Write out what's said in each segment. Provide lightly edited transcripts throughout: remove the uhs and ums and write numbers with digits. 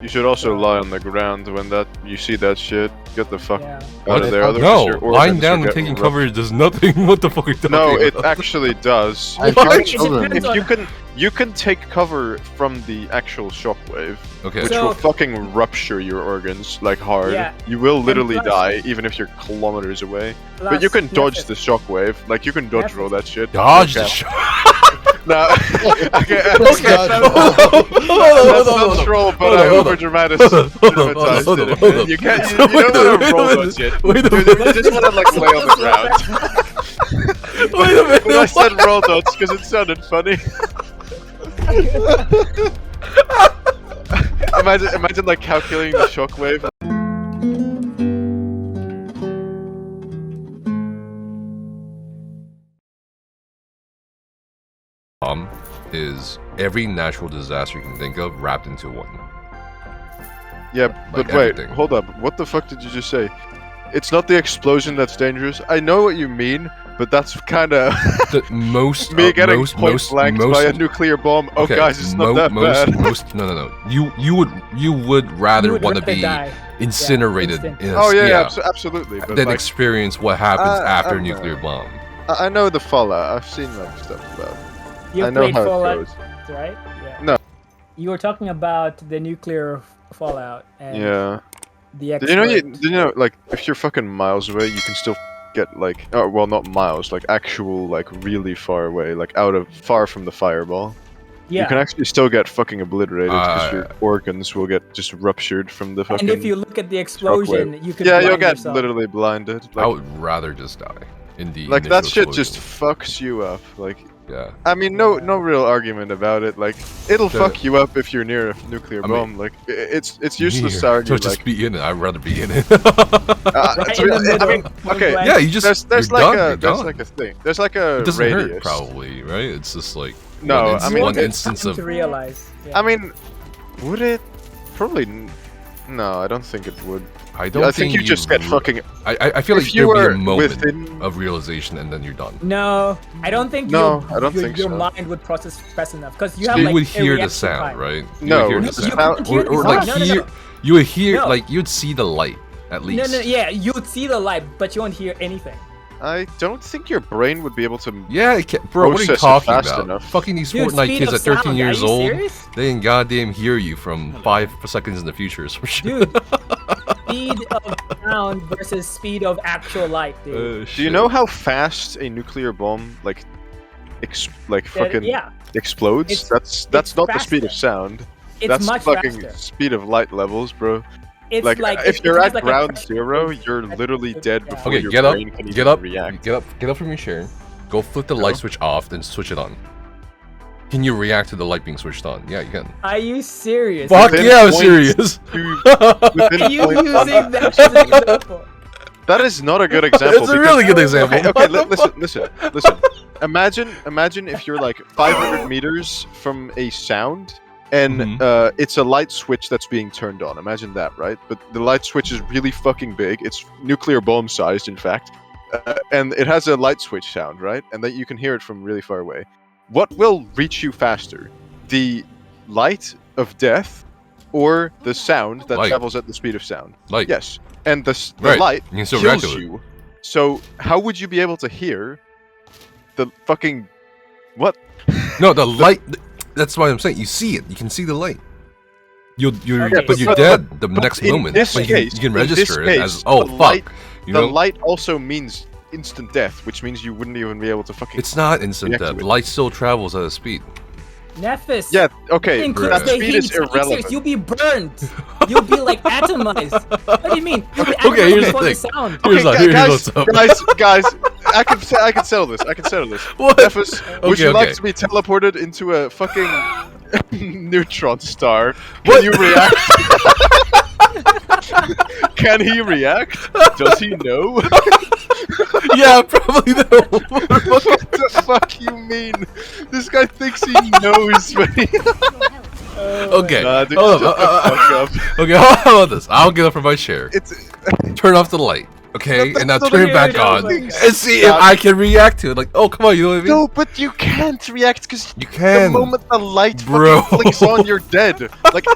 You should also lie on the ground when you see that shit. Get the fuck out of there. No, lying down and taking cover does nothing. What the fuck are you talking about? No, it actually does. You can take cover from the actual shockwave, which will fucking rupture your organs like hard. Yeah. You will literally die even if you're kilometers away. But you can dodge the shockwave. Like you can dodge roll that shit. Dodge the shock. No, okay, that's not troll, but I over-dramatized it. You don't want to roll that shit. You just want to like lay on the ground. Wait a minute. But I said roll dodge because it sounded funny. Imagine like calculating the shockwave. Is every natural disaster you can think of wrapped into one. Yeah, but wait, hold up. What the fuck did you just say? It's not the explosion that's dangerous. I know what you mean, but that's kind of me getting point blanked by a nuclear bomb. Oh, guys, it's not that bad. No. You would rather want to be incinerated. Absolutely. But than experience what happens after a nuclear bomb. I know the fallout. I've seen like stuff about it. You played Fallout, right? Yeah. No. You were talking about the nuclear fallout and the Did you know, like, if you're fucking miles away, you can still get, like, oh, well, not miles, like, actual, like, really far away, like, far from the fireball. Yeah. You can actually still get fucking obliterated because your organs will get just ruptured from the fucking... And if you look at the explosion, you can you'll get literally blinded. Like, I would rather just die. Like, that shit just fucks you up, like... Yeah. I mean, no real argument about it. Like, it'll fuck you up if you're near a nuclear bomb. Like, it's useless to argue. Just be in it. I'd rather be in it. I mean, okay. Yeah, you just there's like a thing. There's like a it doesn't radius. Hurt, probably, right? It's just like one instance of. To realize. Yeah. I mean, would it? Probably. No, I don't think it would. I think you just get fucking. I feel like there'd be a moment of realization and then you're done. No, I don't think. Your mind would process fast enough because you have. You would hear the sound, right? No, or like you would hear like you'd see the light at least. No, yeah, you'd see the light, but you won't hear anything. I don't think your brain would be able to. Yeah, bro, what are you talking about? Enough. Fucking these Fortnite kids at 13 years old, they can goddamn hear you from 5 seconds in the future or some shit. Dude, speed of sound versus speed of actual light, dude. Do you know how fast a nuclear bomb fucking explodes? That's not the speed of sound. That's much fucking faster. Speed of light levels, bro. It's like if you're at like ground zero, you're literally dead before your brain can even react. Get up from your chair. Go flip the light switch off, then switch it on. Can you react to the light being switched on? Yeah, you can. Are you serious? Fuck yeah, I'm serious. Are you using that as an example? That is not a good example. It's a really good example. Okay, listen. Imagine if you're like 500 meters from a sound. And it's a light switch that's being turned on. Imagine that, right? But the light switch is really fucking big. It's nuclear bomb sized, in fact. And it has a light switch sound, right? And then you can hear it from really far away. What will reach you faster? The light of death or the sound that travels at the speed of sound? Light. Yes. And the light kills you. So how would you be able to hear the fucking... What? No, the light... That's why I'm saying you see it. You can see the light. But you're dead the next moment. But you can register it as fuck. The light also means instant death, which means you wouldn't even be able to fucking. It's not instant death. Light still travels at a speed. Nefas. Yeah. Okay. That speed is irrelevant. You'll be burned. You'll be like atomized. What do you mean? Okay, here's the thing. Here's what's up. Guys, I can settle this. What? Nefas, would you like to be teleported into a fucking neutron star? Can you react? Can he react? Does he know? Yeah, probably no. What the fuck you mean? This guy thinks he knows, man. Okay. Dude, okay, how about this? I'll get up from my chair. Turn off the light. okay, That's and now not turn it a back game. on Oh and my God. see if I can react to it. Like, oh, come on, you know what I mean? No, but you can't react because You can. the moment the light Bro. fucking flicks on, you're dead. Like,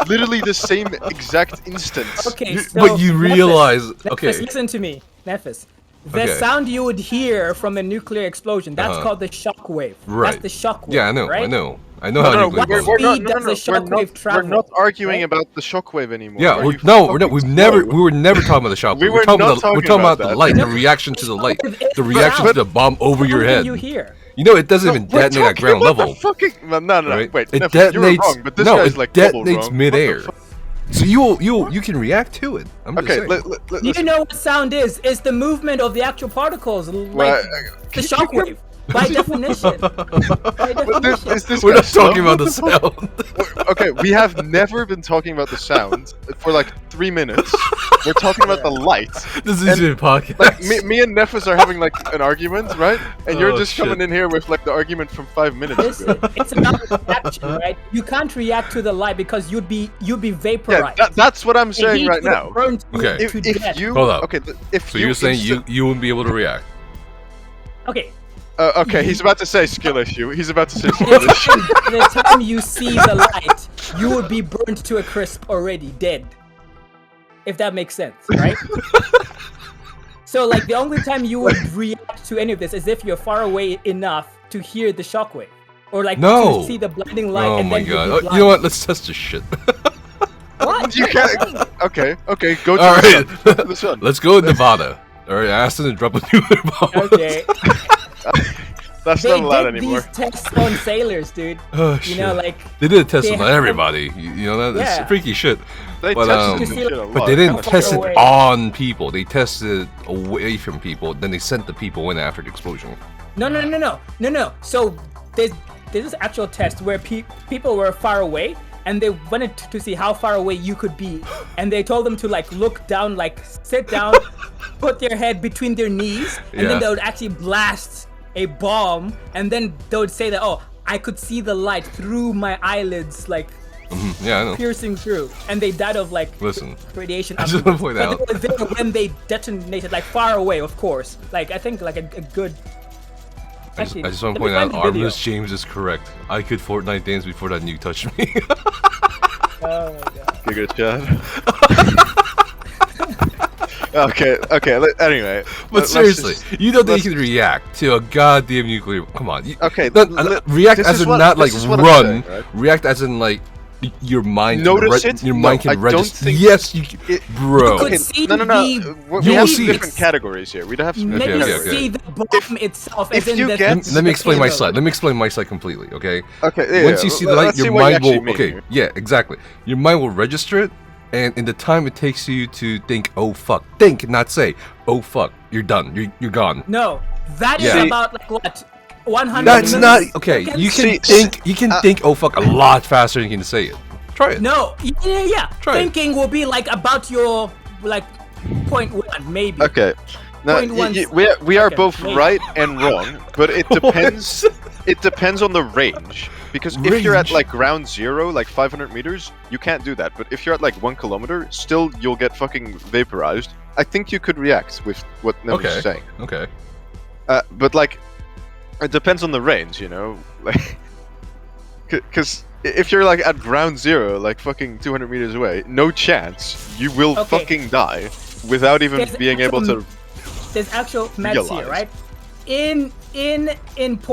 literally the same exact instant. Okay, so But you realize, Nefas, okay. listen to me, Nefas. The Okay. sound you would hear from a nuclear explosion, that's called the shock wave. Right. That's the shock wave. Yeah, I know, right? I know. I know how nuclear bombs we're work. not- does the shockwave travel, We're not arguing right? about the shockwave anymore. Yeah, Are we're you not. fucking We've slow? never. We were never talking about the shockwave. We We're were talking not about. We're talking talking about about the that. light, the No, reaction to the light, it's the reaction loud. to the bomb over your Something head. you hear. You know, it doesn't even We're detonate at talking ground about the level. Fucking... No, Right? wait. It Nefas, you were detonates. wrong, but this No, guy's it like double detonates wrong. What the midair. fuck? So you can react to it. I'm just Okay, saying. You know what sound is? It's the movement of the actual particles, like the shock wave. By definition. By definition. This We're guy not talking slow? about the sound. Okay, we have never been talking about the sound for like 3 minutes. We're talking about the light. This is a podcast. Like me and Nefas are having like an argument, right? And you're Oh, just coming shit. in here with like the argument from 5 minutes Listen, ago. it's about reaction, right? You can't react to the light because you'd be vaporized. Yeah, that's what I'm The saying heat right would now. burn to- Okay. to If death. you Hold up. okay, if So you you're saying instant- you wouldn't be able to react? Okay. okay, he's about to say skill issue. He's about to say By skill issue. the time you see the light, you would be burnt to a crisp already, dead. If that makes sense, right? So, like, the only time you would react to any of this is if you're far away enough to hear the shockwave. Or, like, No. to see the blinding light Oh and my then you'll god. be You blind. know what? Let's test this shit. What? You can't. Okay, go to All the right. sun. Go to the sun. Let's go to Nevada. All right, I asked them to drop a nuclear bomb. Okay. That's They not allowed did anymore. these tests on sailors, dude. Oh You shit. know, like, They did a test they on have- everybody. You know that? Yeah. It's freaky shit. They But, tested um, this shit a but lot. They didn't How far test away? it on people. They tested it away from people. Then they sent the people in after the explosion. No. So there's this actual test where people were far away and they wanted to see how far away you could be, and they told them to like look down, like sit down, put their head between their knees, and Yeah. then they would actually blast a bomb, and then they would say that, oh, I could see the light through my eyelids, like Yeah, I know. piercing through, and they died of like Listen, radiation. I just want to point afterwards. out. But they were there when they detonated, like far away, of course. Like I think like a good. I Actually, just want let to me point out, find the video. Artemis James is correct. I could Fortnite dance before that nuke touched me. Oh my god. Giga Chad. Okay. Anyway, But let's seriously, just- you don't think let's- you can react to a goddamn nuclear? Come on. Okay, React this as is in what- not like this is what I'm run. saying, right? React as in like your mind. Notice can it? Your No, mind I can don't register. think Yes, you can. it- Bro. could Okay, see no. the- We You have will some see different it. categories here. We don't have some Maybe different okay, categories. see the bomb itself. if as in you the, get- Let me explain my payload. side. Let me explain my side completely, okay? Okay, Once you see the light, let's see your what you mind actually will. mean Okay, here. yeah, exactly. Your mind will register it, and in the time it takes you to think, oh fuck, think, not say, oh fuck, you're done, you're gone. No, that is Yeah. about like what 100. That's not milliseconds? okay. You See, can think, oh fuck, a lot faster than you can say it. Try it. No, yeah. Try it. Thinking will be like about your like 0.1 maybe. Okay. Now, 0.1 we are second, both maybe. right and wrong, but it depends. It depends on the range. Because if you're at Range? like ground zero, like 500 meters, you can't do that. But if you're at like 1 kilometer, still you'll get fucking vaporized. I think you could react with what Nefas is saying. Okay. But like, it depends on the range, you know? Like, because if you're like at ground zero, like fucking 200 meters away, no chance you will Okay. fucking die without even There's being able to. There's actual maths here, Realize. right? In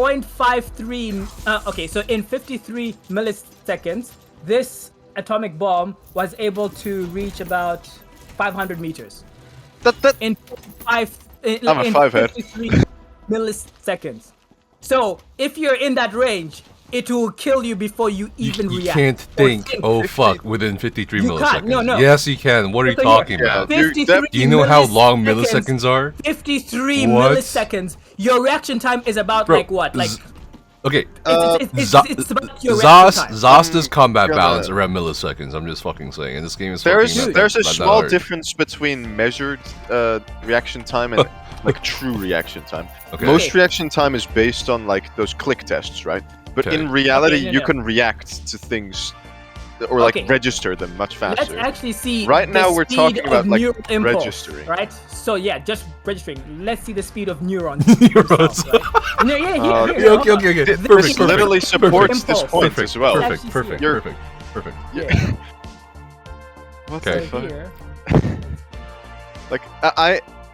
0.53. Okay, so in 53 milliseconds, this atomic bomb was able to reach about 500 meters. That In 5. I'm a in five-head. 53 milliseconds. So if you're in that range, it will kill you before you even You react. can't or think, oh fuck, within 53 You milliseconds. can't, no. Yes, you can. What are you So talking here, about? Yeah. 53 Do you know how long milliseconds- milliseconds are? 53 What? milliseconds. Your reaction time is about Bro, like what? Like Okay. it's about your Zos reaction time. Zosta's combat gonna- balance around milliseconds. I'm just fucking saying. And this game is there's fucking there's a not that small hard. difference between measured reaction time and like true reaction time. Okay. Most reaction time is based on like those click tests, right? But Okay. in reality, Okay, no, you no. can react to things or like register them much faster. Let's actually see. Right now we're talking about like impulse, registering. Right. So yeah, just registering. Let's see the speed of neurons. Neurons. Right? No, yeah, Okay. This literally supports this point as well. Perfect. Yeah. What the fuck? Like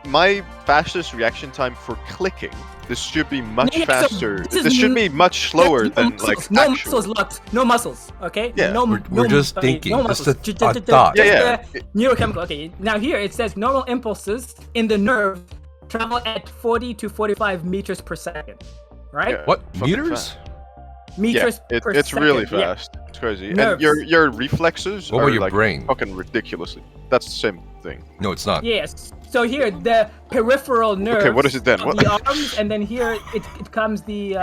my fastest reaction time for clicking. This should be much faster. This should be much slower than like no actual. muscles locked. No muscles. Okay. Yeah. We're just thinking. No just muscles. a thought. Yeah. Neurochemical. Okay. Now here it says normal impulses in the nerve travel at 40 to 45 meters per second. Right? Yeah, what meters? Meters per second. It's really fast. Yeah. It's crazy. Nerves. And your reflexes what are about your like brain? Fucking ridiculously. That's the same thing. No, it's not. Yes. So here the peripheral nerves. Okay, what is it then? What? The arms, and then here it comes the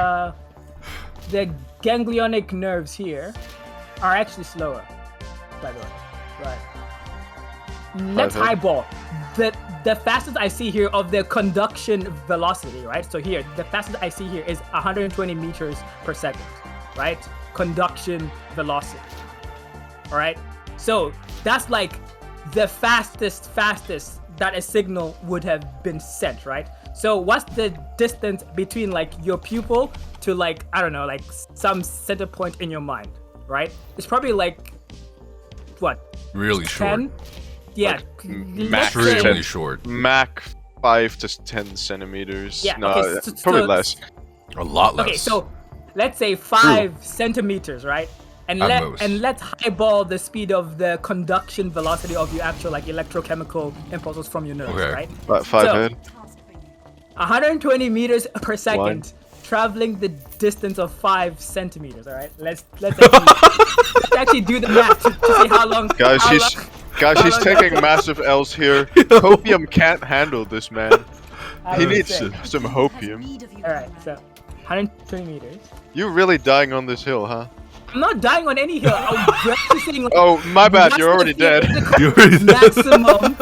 ganglionic nerves here are actually slower. By the way, right? Let's highball. The fastest I see here of the conduction velocity, right? So here the fastest I see here is 120 meters per second, right? Conduction velocity. All right. So that's like the fastest that a signal would have been sent, right? So what's the distance between like your pupil to like, I don't know, like some center point in your mind, right? It's probably like, what? Really 10? short. Yeah. Like extremely short. Mach 5 to 10 centimeters. Yeah, no, okay, probably less. A lot less. Okay, so let's say 5 centimeters, right? And let's highball the speed of the conduction velocity of your actual like electrochemical impulses from your nerves, right? About 5 head. 120 meters per second, traveling the distance of 5 centimeters. All right, let's actually do the math to see how long. Guys, he's taking massive L's here. Hopium can't handle this, man. He needs some hopium. All right, so 120 meters. You're really dying on this hill, huh? I'm not dying on any hill. I'm just saying, like, oh, my bad. You're already dead. You're already dead. Maximum.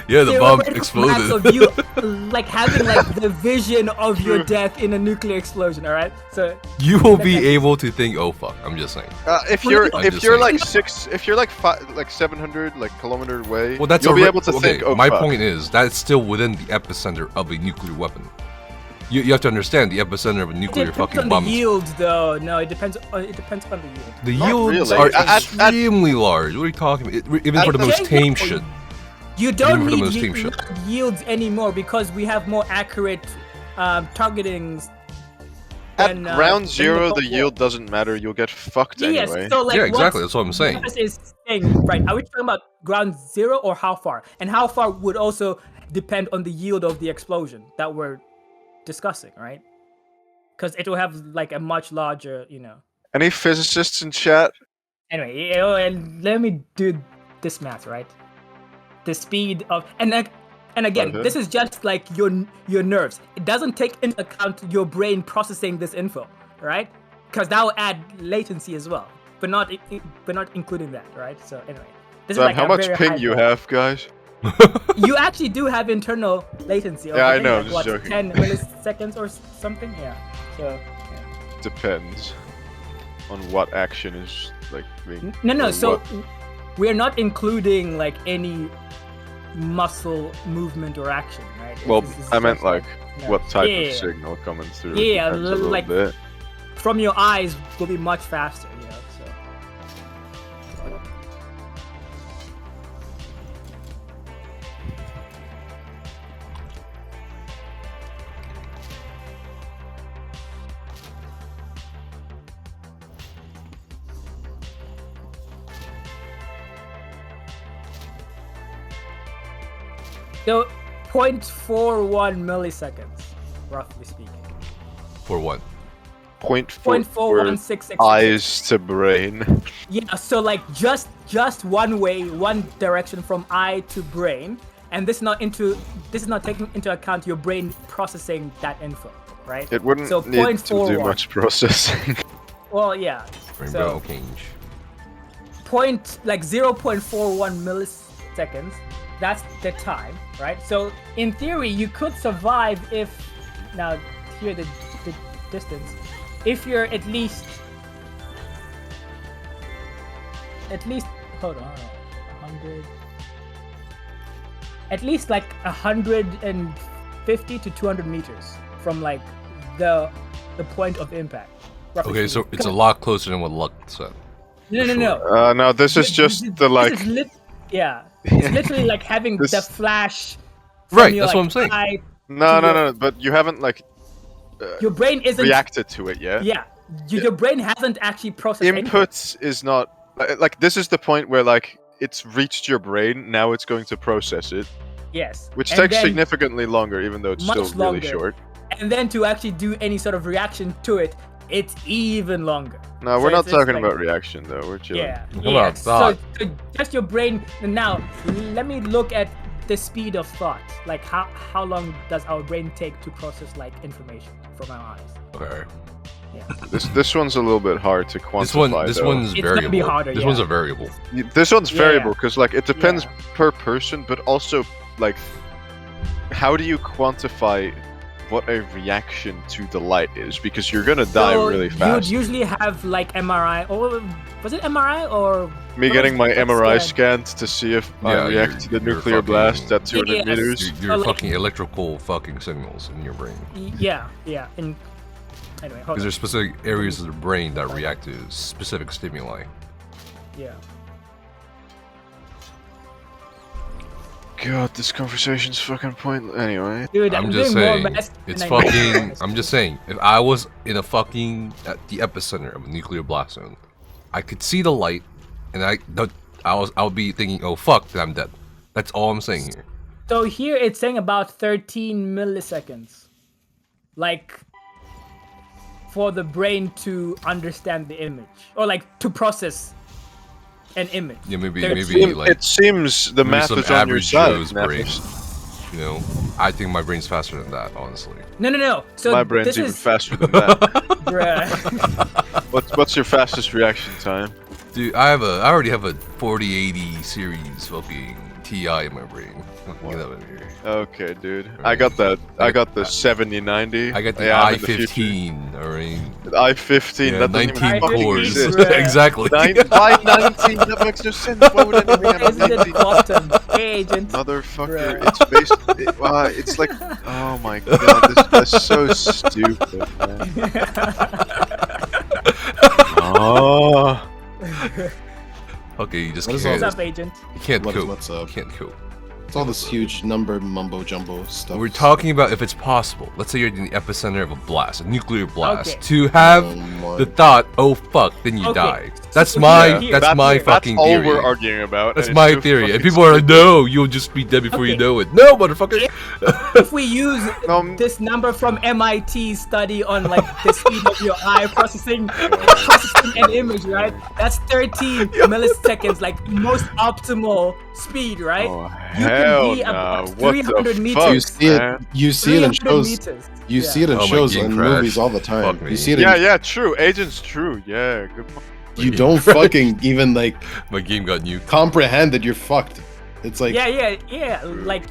Yeah, the bomb exploded. Of you, like having like the vision of your death in a nuclear explosion. All right, so you will be able to think, oh fuck. I'm just saying. If you're like 700 like kilometer away, well, that's you'll be able to think. Oh, my point is that it's still within the epicenter of a nuclear weapon. You have to understand the epicenter of a nuclear fucking bomb. It depends on the yield, though. No, it depends on the yield. The yields are extremely large. What are you talking about? Even for the most tame shit. You don't need yields anymore because we have more accurate targetings. At round 0, the yield doesn't matter. You'll get fucked anyway. So, like, yeah, exactly. That's what I'm saying. Is saying, right? Are we talking about ground 0 or how far? And how far would also depend on the yield of the explosion that we're discussing, right? Because it will have like a much larger, Any physicists in chat? Anyway, and let me do this math, right? The speed of and again, this is just like your nerves. It doesn't take into account your brain processing this info, right? Because that will add latency as well, but not including that, right? So anyway, this is like how much ping you have, guys? You actually do have internal latency. Yeah, I know. Like, what, joking. 10 milliseconds or something? Yeah. So. Yeah. Depends on what action is like being. No. So we're not including like any muscle movement or action, right? Well, I meant like what type of signal coming through. Yeah, like from your eyes will be much faster, So. So, 0.41 milliseconds, roughly speaking. For what? 0.4166 eyes to brain. Yeah, so like just one way, one direction from eye to brain, and this is not taking into account your brain processing that info, right? It wouldn't need to do much processing. Well, yeah. Rainbow change. 0.41 milliseconds. That's the time, right? So in theory, you could survive if now here the distance. If you're at least at least hold on, 100. At least like 150 to 200 meters from like the point of impact. Okay, so it's a lot closer than what Luck said. No. No, this is just the like. It's literally like having the flash. Right, your, that's like, what I'm saying. No, but you haven't like. Your brain isn't reacted to it yet. Yeah, your brain hasn't actually processed. Inputs is not like this is the point where like it's reached your brain. Now it's going to process it. Yes. Which takes significantly longer, even though it's still really short. And then to actually do any sort of reaction to it, it's even longer. No, we're not talking about reaction though. We're chilling. Yeah. So just your brain. Now, let me look at the speed of thought. Like how long does our brain take to process like information from our eyes? Okay. Yeah. This one's a little bit hard to quantify. This one's variable. It's gonna be harder, this one's a variable. This one's variable because like it depends per person, but also like how do you quantify what a reaction to the light is? Because you're gonna die really fast. You would usually have like MRI, or was it MRI or me getting my MRI scanned to see if I react to the nuclear blast at 200 meters? Your fucking electrical fucking signals in your brain. Yeah. And anyway, because there's specific areas of the brain that react to specific stimuli. Yeah. God, this conversation's fucking pointless. Anyway, dude, I'm just saying, it's fucking. I'm just saying, if I was in a fucking at the epicenter of a nuclear blast zone, I could see the light, and I'll be thinking, oh fuck, then I'm dead. That's all I'm saying here. So here it's saying about 13 milliseconds, like for the brain to understand the image or like to process an image. Yeah, maybe like it seems the math is on your side. Brain, you know, I think my brain's faster than that, honestly. No. So my brain's even faster than that. Bruh. What's your fastest reaction time? Dude, I already have a 4080 series fucking TI in my brain. Get that in here. Okay, dude. Right. I got that. I got the 7090. I got the i15. Alright. The i15. Yeah, that 19 cores. Exactly. 19. That makes no sense. Why would anything have a 19? Agent. Motherfucker. Bruh. It's based. It's like. Oh my god. This is so stupid, man. Oh. Okay, you just can't. What's up, Agent? You can't cope. What's up? You can't cope. It's all this huge number mumbo jumbo stuff. We're talking about if it's possible. Let's say you're in the epicenter of a blast, a nuclear blast, to have the thought, "Oh fuck," then you die. That's my fucking theory. That's all we're arguing about. That's my theory. And people are like, "No, you'll just be dead before you know it." No, motherfucker. If we use this number from MIT's study on like the speed of your eye processing an image, right? That's 13 milliseconds, like most optimal speed, right? Oh, hell no. 300 meters. You see it in shows. You see it in shows and movies all the time. You see it. Yeah, true. Agent's true. Yeah, good point. You don't fucking even like. My game got nuked. Comprehend that you're fucked. It's like. Yeah. Like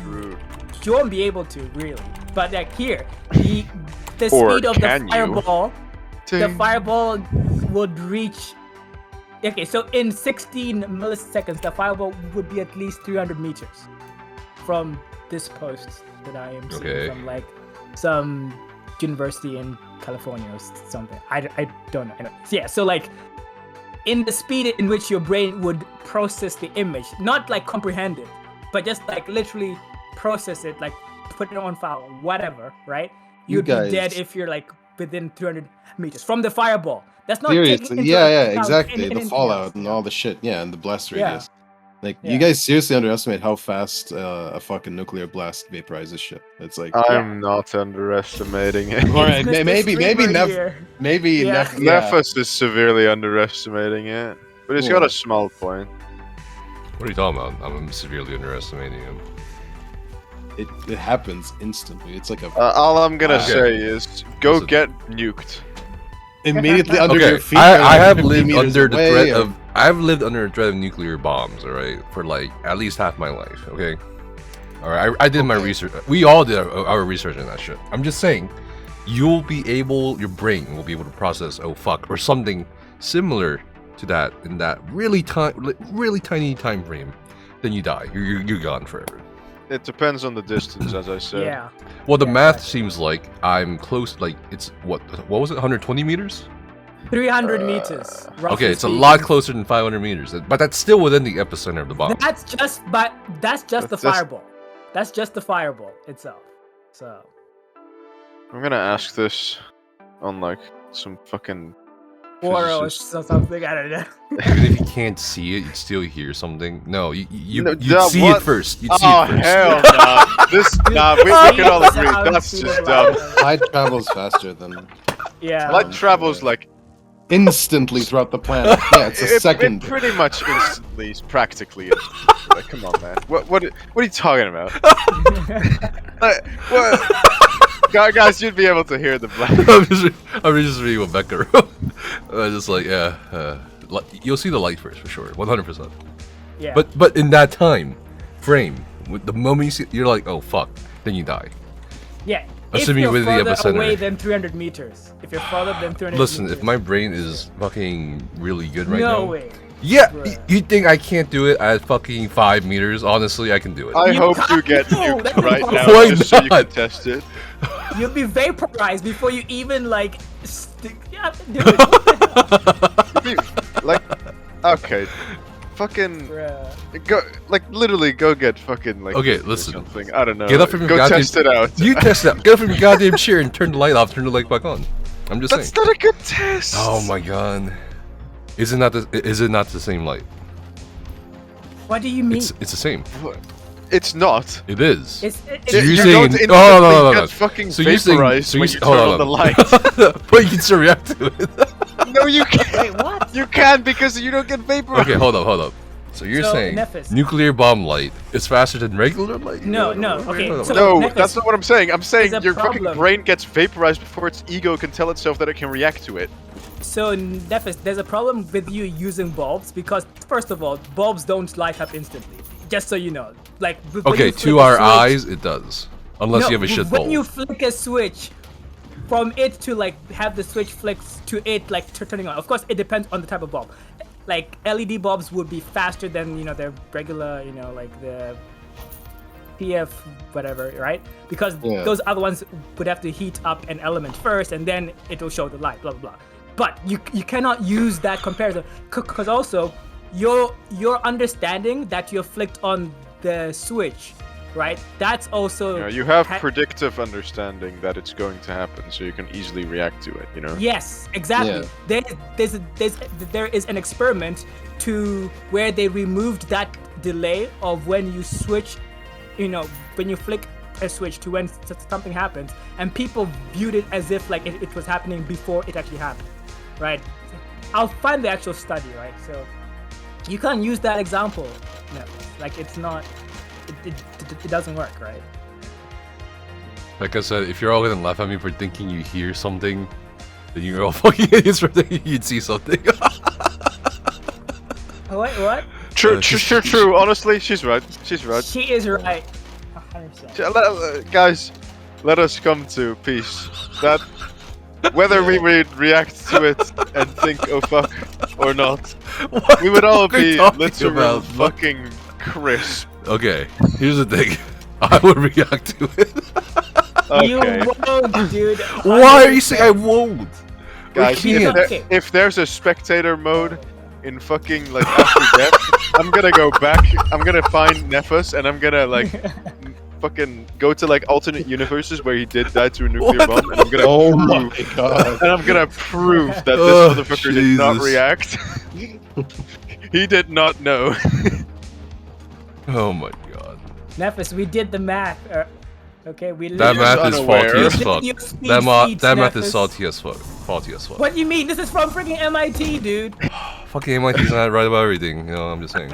you won't be able to really. But like here, the speed of the fireball, the fireball would reach. Okay, so in 16 milliseconds, the fireball would be at least 300 meters from this post that I am seeing from like some university in California or something. I don't know. Yeah, so like in the speed in which your brain would process the image, not like comprehend it, but just like literally process it, like put it on file, whatever, right? You'd be dead if you're like within 300 meters from the fireball. That's not seriously. Yeah, exactly. The fallout and all the shit. Yeah, and the blast radius. Like you guys seriously underestimate how fast a fucking nuclear blast vaporizes shit. It's like I'm not underestimating it. All right, maybe Nefas is severely underestimating it, but he's got a small point. What are you talking about? I'm severely underestimating him. It happens instantly. It's like a. All I'm gonna say is go get nuked. Immediately under your feet. I have lived under the threat of. I've lived under the threat of nuclear bombs. All right, for like at least half my life. Okay. All right. I did my research. We all did our research on that shit. I'm just saying, your brain will be able to process. Oh fuck, or something similar to that in that really tiny time frame, then you die. You're gone forever. It depends on the distance, as I said. Yeah. Well, the math exactly. seems like I'm close. Like it's what was it? 120 meters? 300 meters. roughly Okay, it's a speaking. lot closer than 500 meters, but that's still within the epicenter of the bomb. That's just the fireball. That's just the fireball itself. So. I'm gonna ask this on like some fucking Or physicist. something, I don't know. Even if you can't see it, you'd still hear something. No, you'd see what? it first. You'd see Oh it first. hell no! We can all agree that's just dumb. Light travels faster than Yeah. Light travels like instantly throughout the planet. Yeah, it's a second. It pretty much instantly is practically instantly. Like, come on, man. What are you talking about? What? Guys, you'd be able to hear the black. I'm just reading what Becca wrote. Just like, yeah, you'll see the light first for sure, 100%. Yeah. But in that time frame, with the moment you see, you're like, oh fuck, then you die. yeah. Assuming if you're you're within the further epicenter. away than 300 meters. If you're farther than 300 Listen, meters. if my brain is fucking really good right no now. way. Yeah, Bruh. you think I can't do it at fucking 5 meters? Honestly, I can do it. I You hope you can't get do nuked that. right now, Why just so you can not? test it. You'll be vaporized before you even like stick. Yeah, do it. Like, okay, fucking Bruh. go, like literally go get fucking like. Okay, or listen. something. I don't know. Get up from your go goddamn- test it out. You test it out. Get up from your goddamn chair and turn the light off. Turn the light back on. I'm just That's saying. not a good test. Oh my god. Is it not the same light? What do you mean? It's the same. It's not. It is. It's So you're You saying- don't oh, instantly no. get fucking So you're saying- vaporized so when you- you hold turn on, on the hold light. But you can still react to it. No, you can't. Wait, what? You can because you don't get vaporized. Okay, hold up. So you're So, saying Nefas. nuclear bomb light is faster than regular light? No, okay, so- No, Nefas, that's not what I'm saying. I'm saying there's a your fucking problem. brain gets vaporized before its ego can tell itself that it can react to it. So, Nefas, there's a problem with you using bulbs because, first of all, bulbs don't light up instantly. Just so you know. Like, when Okay, you flick to a our switch- eyes, it does. Unless No, you have a shit when bulb. you flick a switch, from it to like have the switch flicks to it like turning on. Of course, it depends on the type of bulb. Like LED bulbs would be faster than their regular like the PF whatever, right? Because Yeah. those other ones would have to heat up an element first, and then it will show the light. Blah blah blah. But you cannot use that comparison because also your understanding that you're flicked on the switch, right? That's also You have predictive understanding that it's going to happen, so you can easily react to it. Yes, exactly. Yeah. There is an experiment to where they removed that delay of when you switch, when you flick a switch to when something happens, and people viewed it as if like it was happening before it actually happened, right? I'll find the actual study, right? So you can't use that example. No, like it's not. It doesn't work, right? Like I said, if you're all gonna laugh at me for thinking you hear something, then you're all fucking idiots for thinking you'd see something. What? True. Honestly, she's right. She's right. She is right. 100%. Guys, let us come to peace. That whether we would react to it and think, oh fuck, or not, What we would all the fuck are you be talking literally about? fucking crisp. Okay, here's the thing. I would react to it. You Okay, won't, dude. Why are you saying I won't? guys, We can't. if there's a spectator mode in fucking like after death, I'm gonna go back. I'm gonna find Nefas and I'm gonna like fucking go to like alternate universes where he did die to a nuclear What bomb, and I'm gonna Oh prove, my god. and I'm gonna prove that this Oh, motherfucker did not Jesus. react. He did not know. Oh my god. Nefas, we did the math. Okay, we. That You're math is unaware. faulty as Did fuck. you speak That math Nefas? is salty as fuck. Faulty as fuck. What do you mean? This is from freaking MIT, dude. Fucking MIT's not right about everything. I'm just saying.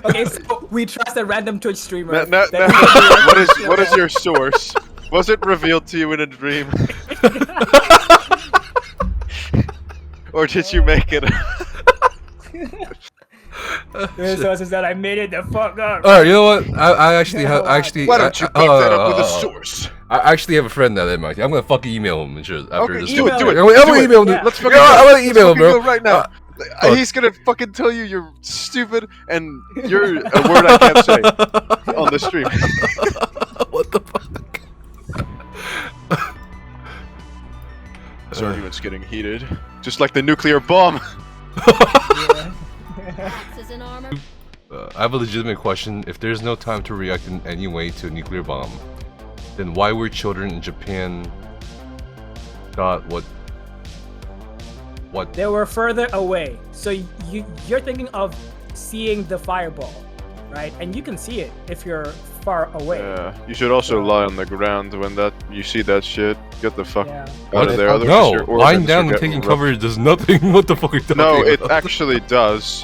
Okay, so we trust a random Twitch streamer. No, that- what is your source? Was it revealed to you in a dream? Or did you make it? The source is that I made it the fuck up. Alright, you know what? I actually have Why don't you back that up with a source? I actually have a friend at MIT. I'm gonna fucking email him and shit after Okay, this. do it, do it. I'm gonna do it. email him. Yeah. Let's You fucking know what? go. I'm gonna Let's email him, fucking bro. go right now. He's gonna fucking tell you you're stupid, and you're a word I can't say on the stream. What the fuck? This argument's getting heated, just like the nuclear bomb. I have a legitimate question. If there's no time to react in any way to a nuclear bomb, then why were children in Japan got what? They were further away. So you're thinking of seeing the fireball, right? And you can see it if you're far away. Yeah, you should also lie on the ground when you see that shit. Get the fuck out of there. No, lying down and taking cover does nothing. What the fuck are you talking about? No, it actually does.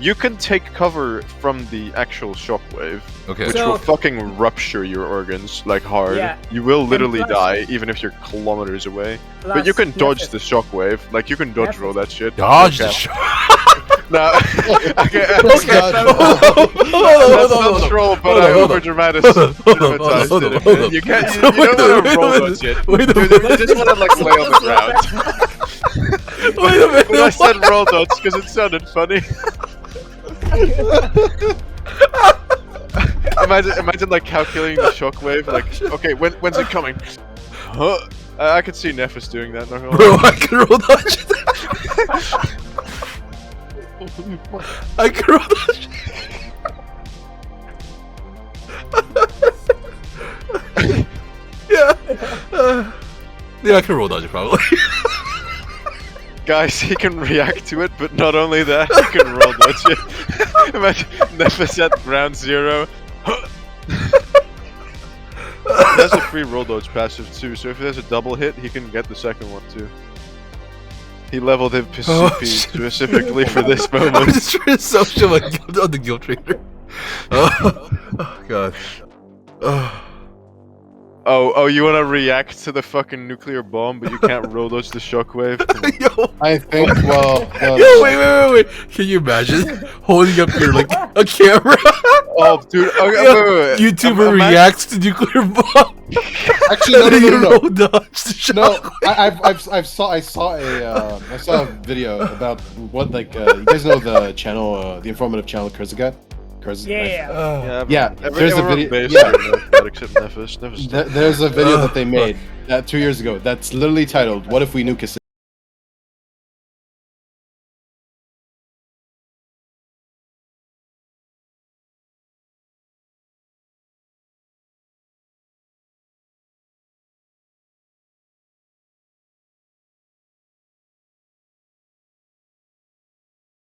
You can take cover from the actual shockwave, which will fucking rupture your organs like hard. Yeah. You will literally die even if you're kilometers away. But you can dodge the shockwave. Like you can dodge roll that shit. Dodge the shock. No. Okay. That's not troll, but I overdramatized it. You can't. You don't want to roll that shit. You just want to like lay on the ground. Wait a minute. But I said roll dodge because it sounded funny. Imagine like calculating the shockwave. Like, okay, when's it coming? Huh? I could see Nefas doing that. Bro, I can roll dodge. I can roll dodge. Yeah, I can roll dodge probably. Guys, he can react to it, but not only that, he can roll dodge it. Imagine Nefas at round 0. There's a free roll dodge passive too, so if there's a double hit, he can get the second one too. He leveled him specifically for this moment. I'm just trying to social my guild on the guild trader. Oh god. Oh, you wanna react to the fucking nuclear bomb, but you can't roll dodge the shockwave? Yo. I think, well... Yo, wait. Can you imagine holding up your, like, a camera? Oh, dude. Okay, wait. YouTuber reacts to nuclear bomb. Actually, no. Roll dodge the shock. I saw a video about what, like, you guys know the channel, the informative channel Kurzagat? Yeah. There's a video. Except Nefas. There's a video that they made 2 years ago that's literally titled "What if we nuke a city?"